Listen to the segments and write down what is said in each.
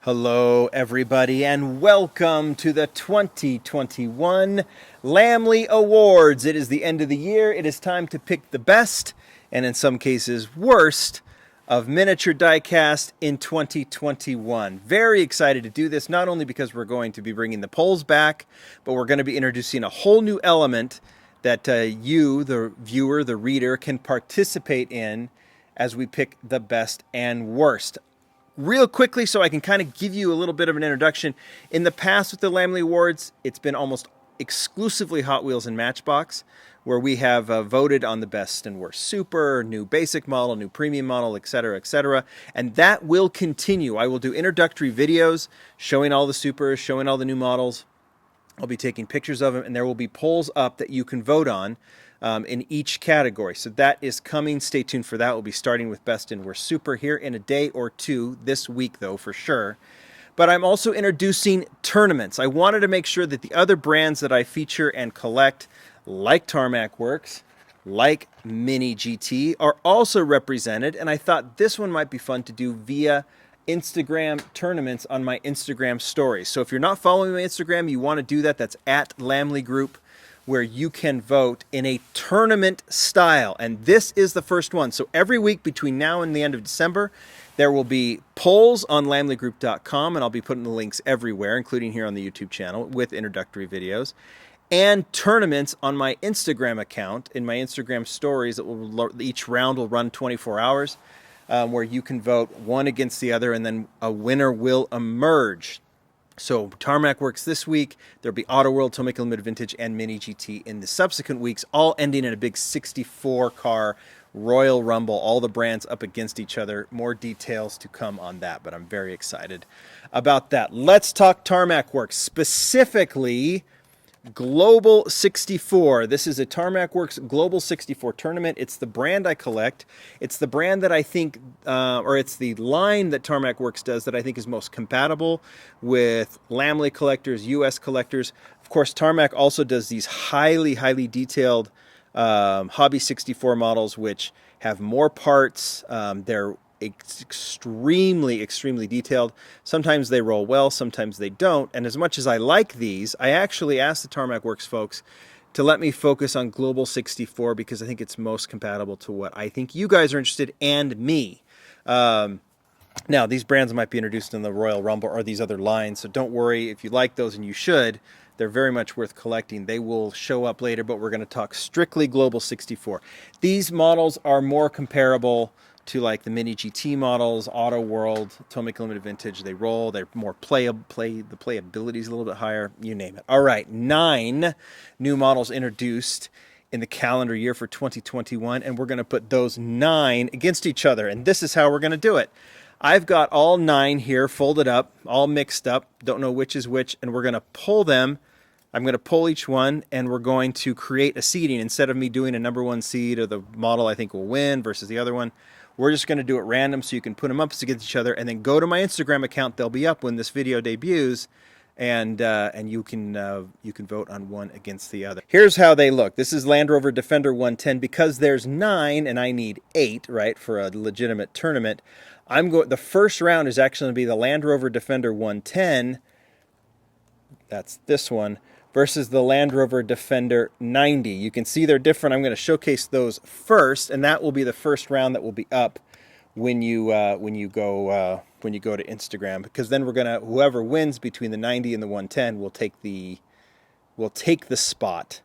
Hello, everybody, and welcome to the 2021 Lamley Awards. It is the end of the year. It is time to pick the best, and in some cases, worst, of miniature diecast in 2021. Very excited to do this, not only because we're going to be bringing the polls back, but we're going to be introducing a whole new element that you, the viewer, the reader, can participate in as we pick the best and worst. Real quickly, so I can kind of give you a little bit of an introduction. In the past with the Lamley Awards, it's been almost exclusively Hot Wheels and Matchbox, where we have voted on the best and worst super, new basic model, new premium model, etc., etc. And that will continue. I will do introductory videos showing all the supers, showing all the new models. I'll be taking pictures of them, and there will be polls up that you can vote on in each category. So that is coming. Stay tuned for that. We'll be starting with Best and Worst Super here in a day or two, this week though, for sure. But I'm also introducing tournaments. I wanted to make sure that the other brands that I feature and collect, like Tarmac Works, like Mini GT, are also represented, and I thought this one might be fun to do via Instagram tournaments on my Instagram stories. So if you're not following my Instagram, you want to do that. That's at Lamley Group, where you can vote in a tournament style. And this is the first one. So every week between now and the end of December, there will be polls on lamleygroup.com, and I'll be putting the links everywhere, including here on the YouTube channel with introductory videos, and tournaments on my Instagram account, in my Instagram stories. That will, each round will run 24 hours, where you can vote one against the other, and then a winner will emerge. So Tarmac Works this week. There'll be Auto World, Tomica Limited Vintage, and Mini GT in the subsequent weeks, all ending in a big 64-car Royal Rumble. All the brands up against each other. More details to come on that, but I'm very excited about that. Let's talk Tarmac Works, specifically Global64. This is a Tarmac Works Global64 tournament. It's the brand I collect. It's the brand that I think, or it's the line that Tarmac Works does that I think is most compatible with Lamley collectors, US collectors. Of course, Tarmac also does these highly detailed Hobby 64 models, which have more parts. They're extremely detailed. Sometimes they roll well, sometimes they don't. And as much as I like these, I actually asked the Tarmac Works folks to let me focus on Global64 because I think it's most compatible to what I think you guys are interested in, and me. Now, these brands might be introduced in the Royal Rumble or these other lines, so don't worry if you like those, and you should. They're very much worth collecting. They will show up later, but we're going to talk strictly Global64. These models are more comparable to like the Mini GT models, Auto World, Tomica Limited Vintage. They roll. They're more the playability is a little bit higher. You name it. All right, 9 new models introduced in the calendar year for 2021, and we're going to put those 9 against each other, and this is how we're going to do it. I've got all 9 here folded up, all mixed up. Don't know which is which, and we're going to pull them. I'm going to pull each one, and we're going to create a seeding. Instead of me doing a number 1 seed or the model I think will win versus the other one, we're just going to do it random, so you can put them up against each other, and then go to my Instagram account. They'll be up when this video debuts, and you can vote on one against the other. Here's how they look. This is Land Rover Defender 110. Because there's 9 and I need 8, right, for a legitimate tournament. The first round is actually going to be the Land Rover Defender 110. That's this one. Versus the Land Rover Defender 90. You can see they're different. I'm going to showcase those first, and that will be the first round that will be up when you go to Instagram. Because then whoever wins between the 90 and the 110 will take the spot.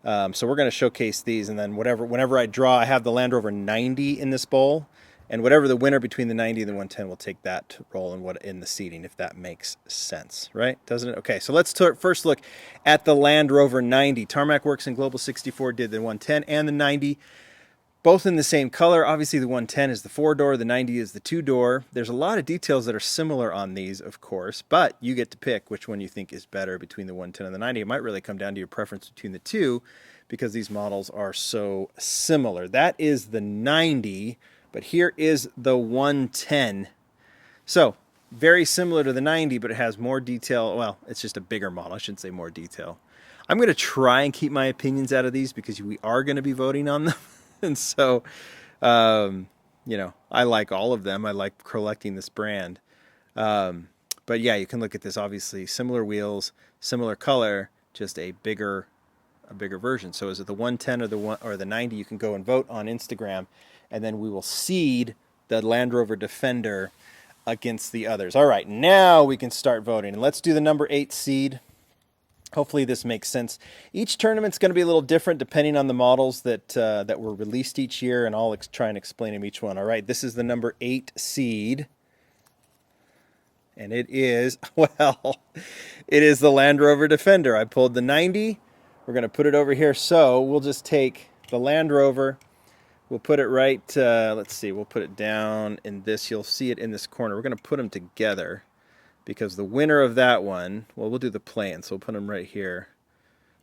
So we're going to showcase these, and then whenever I draw, I have the Land Rover 90 in this bowl. And whatever the winner between the 90 and the 110 will take that role in the seating, if that makes sense, right? Doesn't it? Okay, so let's first look at the Land Rover 90. Tarmac Works and Global64 did the 110 and the 90, both in the same color. Obviously, the 110 is the 4-door, the 90 is the 2-door. There's a lot of details that are similar on these, of course, but you get to pick which one you think is better between the 110 and the 90. It might really come down to your preference between the two because these models are so similar. That is the 90. But here is the 110. So, very similar to the 90, but it has more detail. Well, it's just a bigger model. I shouldn't say more detail. I'm going to try and keep my opinions out of these because we are going to be voting on them. And so, you know, I like all of them. I like collecting this brand. But But yeah, you can look at this. Obviously, similar wheels, similar color, just a bigger version. So is it the 110 or the 90? You can go and vote on Instagram, and then we will seed the Land Rover Defender against the others. All right, now we can start voting. And let's do the number 8 seed. Hopefully this makes sense. Each tournament's going to be a little different depending on the models that were released each year, and I'll try and explain them each one. All right, this is the number 8 seed. And it is, well, it is the Land Rover Defender. I pulled the 90. We're going to put it over here. So we'll just take the Land Rover. We'll put it right, let's see, we'll put it down in this. You'll see it in this corner. We're going to put them together because the winner of that one, well, we'll do the plan. So we'll put them right here.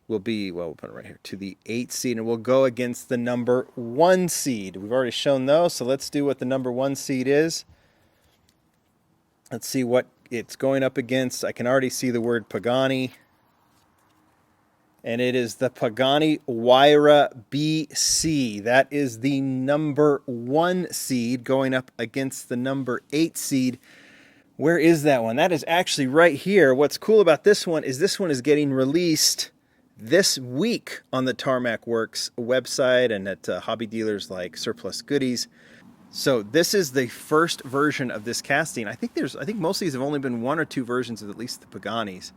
We'll put it right here to the 8 seed, and we'll go against the number 1 seed. We've already shown those, so let's do what the number 1 seed is. Let's see what it's going up against. I can already see the word Pagani. And it is the Pagani Huayra BC. That is the number 1 seed going up against the number 8 seed. Where is that one? That is actually right here. What's cool about this one is getting released this week on the Tarmac Works website and at hobby dealers like Surplus Goodies. So this is the first version of this casting. I think most of these have only been 1 or 2 versions of at least the Paganis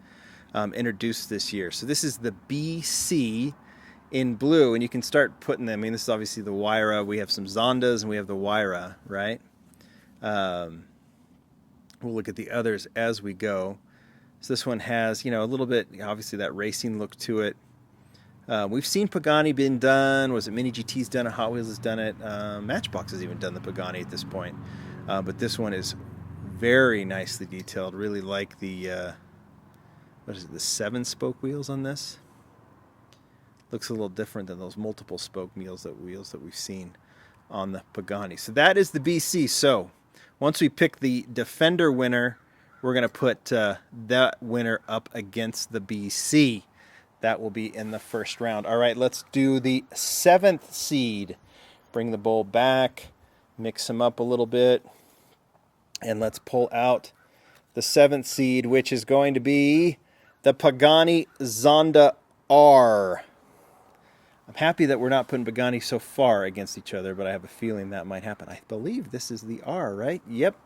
introduced this year. So this is the BC in blue, and you can start putting them. I mean, this is obviously the Huayra. We have some Zondas, and we have the Huayra, right? We'll look at the others as we go. So this one has, a little bit, obviously that racing look to it. We've seen Pagani been done. Was it Mini GT's done it? Hot Wheels has done it. Matchbox has even done the Pagani at this point. But this one is very nicely detailed. Really like the, the 7-spoke wheels on this. Looks a little different than those multiple spoke wheels that we've seen on the Pagani. So that is the BC. So once we pick the Defender winner, we're going to put that winner up against the BC. That will be in the first round. All right, let's do the 7th seed. Bring the bowl back, mix them up a little bit, and let's pull out the 7th seed, which is going to be the Pagani Zonda R. I'm happy that we're not putting Pagani so far against each other, but I have a feeling that might happen. I believe this is the R, right? Yep.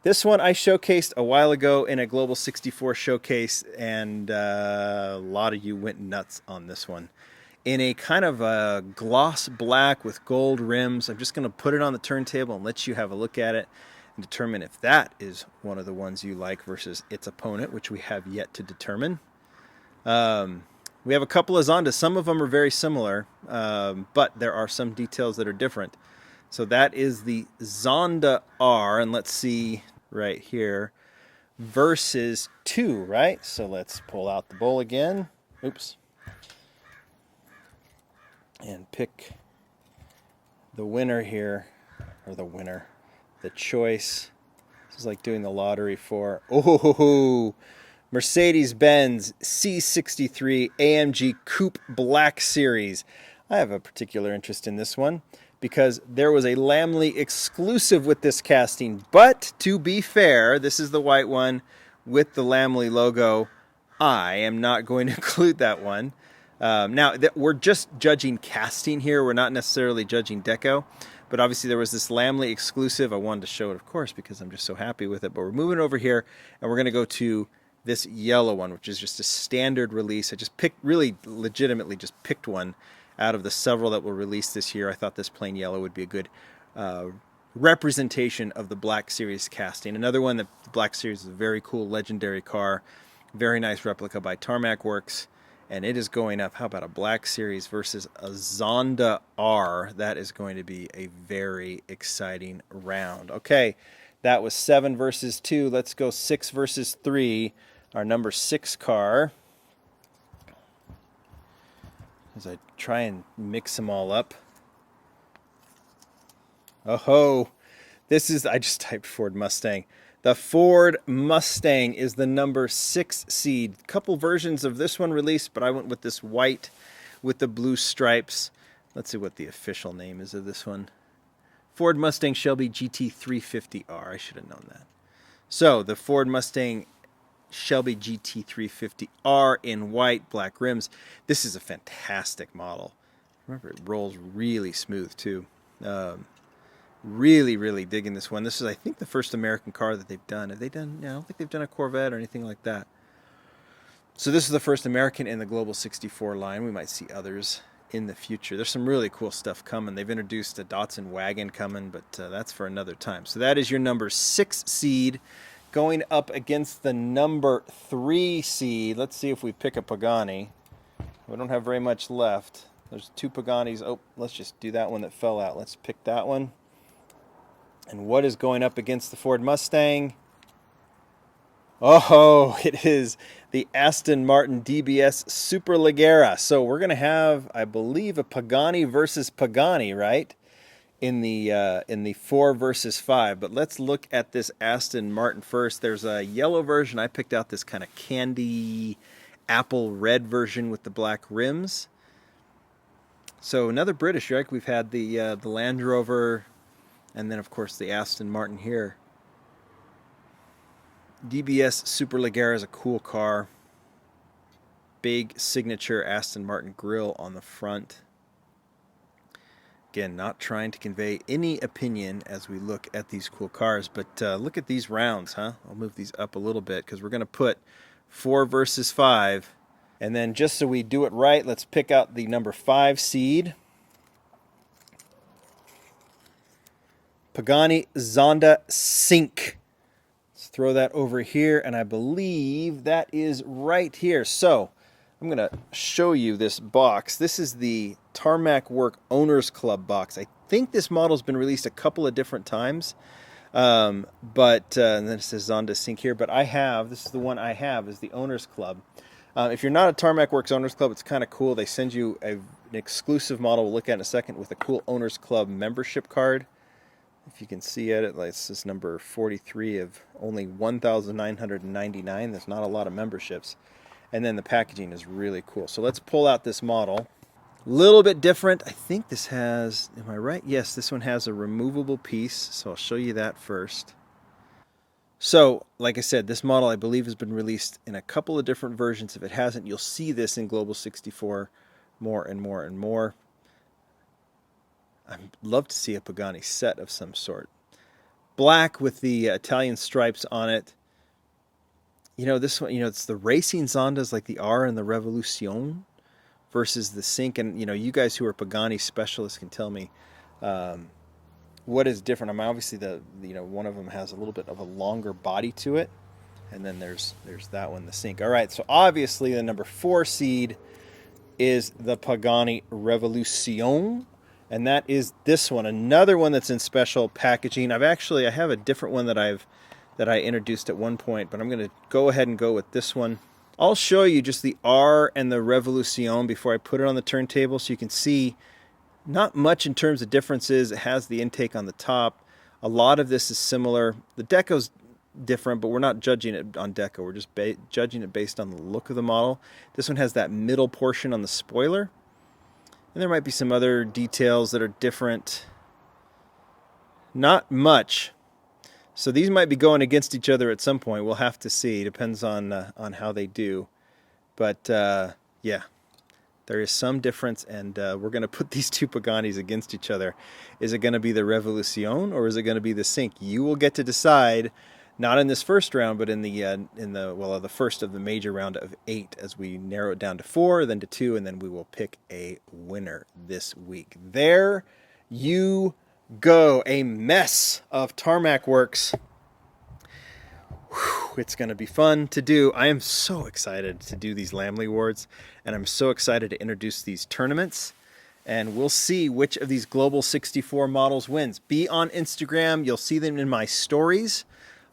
This one I showcased a while ago in a Global64 showcase, and a lot of you went nuts on this one. In a kind of a gloss black with gold rims, I'm just going to put it on the turntable and let you have a look at it and determine if that is one of the ones you like versus its opponent, which we have yet to determine. We have a couple of Zondas. Some of them are very similar, but there are some details that are different. So that is the Zonda R, and let's see right here, versus 2, right? So let's pull out the bowl again. Oops. And pick the winner here, or the choice. This is like doing the lottery for, Mercedes-Benz C63 AMG Coupe Black Series. I have a particular interest in this one because there was a Lamley exclusive with this casting. But to be fair, this is the white one with the Lamley logo. I am not going to include that one. Now, we're just judging casting here. We're not necessarily judging deco. But obviously there was this Lamley exclusive. I wanted to show it, of course, because I'm just so happy with it. But we're moving over here, and we're going to go to this yellow one, which is just a standard release. I just really legitimately just picked one out of the several that were released this year. I thought this plain yellow would be a good representation of the Black Series casting. Another one, the Black Series is a very cool legendary car. Very nice replica by Tarmac Works. And it is going up. How about a Black Series versus a Zonda R? That is going to be a very exciting round. Okay, that was 7 versus 2. Let's go 6 versus 3. Our number 6 car. As I try and mix them all up. Oh, this is, I just typed Ford Mustang. The Ford Mustang is the number 6 seed. A couple versions of this one released, but I went with this white with the blue stripes. Let's see what the official name is of this one. Ford Mustang Shelby GT350R. I should have known that. So the Ford Mustang Shelby GT350R in white, black rims. This is a fantastic model. Remember, it rolls really smooth too. Really, really digging this one. This is, I think, the first American car that they've done. Have they done? I don't think they've done a Corvette or anything like that. So this is the first American in the Global 64 line. We might see others in the future. There's some really cool stuff coming. They've introduced a Datsun wagon coming, but that's for another time. So that is your number 6 seed going up against the number 3 seed. Let's see if we pick a Pagani. We don't have very much left. There's 2 Paganis. Oh, let's just do that one that fell out. Let's pick that one. And what is going up against the Ford Mustang? Oh, it is the Aston Martin DBS Superleggera. So we're going to have, I believe, a Pagani versus Pagani, right? In the 4 versus 5. But let's look at this Aston Martin first. There's a yellow version. I picked out this kind of candy apple red version with the black rims. So another British, right? We've had the Land Rover, and then of course the Aston Martin here. DBS Superleggera is a cool car. Big signature Aston Martin grille on the front. Again, not trying to convey any opinion as we look at these cool cars, but look at these rounds, huh? I'll move these up a little bit because we're going to put 4 versus 5. And then just so we do it right, let's pick out the number 5 seed. Pagani Zonda Sync. Let's throw that over here, and I believe that is right here. So I'm going to show you this box. This is the Tarmac Work Owners Club box. I think this model's been released a couple of different times. And then it says Zonda Sync here. But this is the one I have, is the Owners Club. If you're not a Tarmac Works Owners Club, it's kind of cool. They send you an exclusive model we'll look at in a second with a cool Owners Club membership card. If you can see it, this is number 43 of only 1,999. There's not a lot of memberships. And then the packaging is really cool. So let's pull out this model. Little bit different. I think this has, am I right? Yes, this one has a removable piece. So I'll show you that first. So, like I said, this model I believe has been released in a couple of different versions. If it hasn't, you'll see this in Global 64 more and more and more. I'd love to see a Pagani set of some sort. Black with the Italian stripes on it. You know, this one, it's the racing Zondas like the R and the Revolution versus the Sync. And, you guys who are Pagani specialists can tell me what is different. I mean, obviously, one of them has a little bit of a longer body to it. And then there's that one, the Sync. All right, so obviously the number 4 seed is the Pagani Revolution. And that is this one, another one that's in special packaging. I have a different one that I introduced at one point, but I'm going to go ahead and go with this one. I'll show you just the R and the Revolution before I put it on the turntable so you can see not much in terms of differences. It has the intake on the top. A lot of this is similar. The deco's different, but we're not judging it on deco. We're just judging it based on the look of the model. This one has that middle portion on the spoiler. And there might be some other details that are different. Not much. So these might be going against each other at some point. We'll have to see. Depends on how they do. But yeah, there is some difference, and we're going to put these 2 Paganis against each other. Is it going to be the Revolution or is it going to be the Sync? You will get to decide. Not in this first round, but in the first of the major round of 8, as we narrow it down to 4, then to 2, and then we will pick a winner this week. There you go, a mess of Tarmac Works. Whew, it's going to be fun to do. I am so excited to do these Lamley Awards, and I'm so excited to introduce these tournaments. And we'll see which of these Global 64 models wins. Be on Instagram. You'll see them in my stories.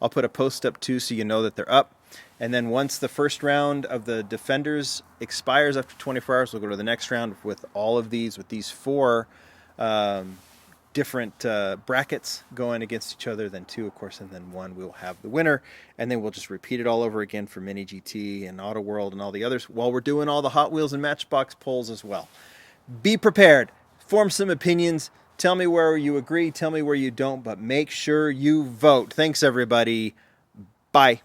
I'll put a post up too so you know that they're up. And then once the first round of the Defenders expires after 24 hours, we'll go to the next round with all of these, with these 4 different brackets going against each other, then 2, of course, and then 1, we'll have the winner. And then we'll just repeat it all over again for Mini GT and Auto World and all the others while we're doing all the Hot Wheels and Matchbox polls as well. Be prepared. Form some opinions. Tell me where you agree. Tell me where you don't. But make sure you vote. Thanks, everybody. Bye.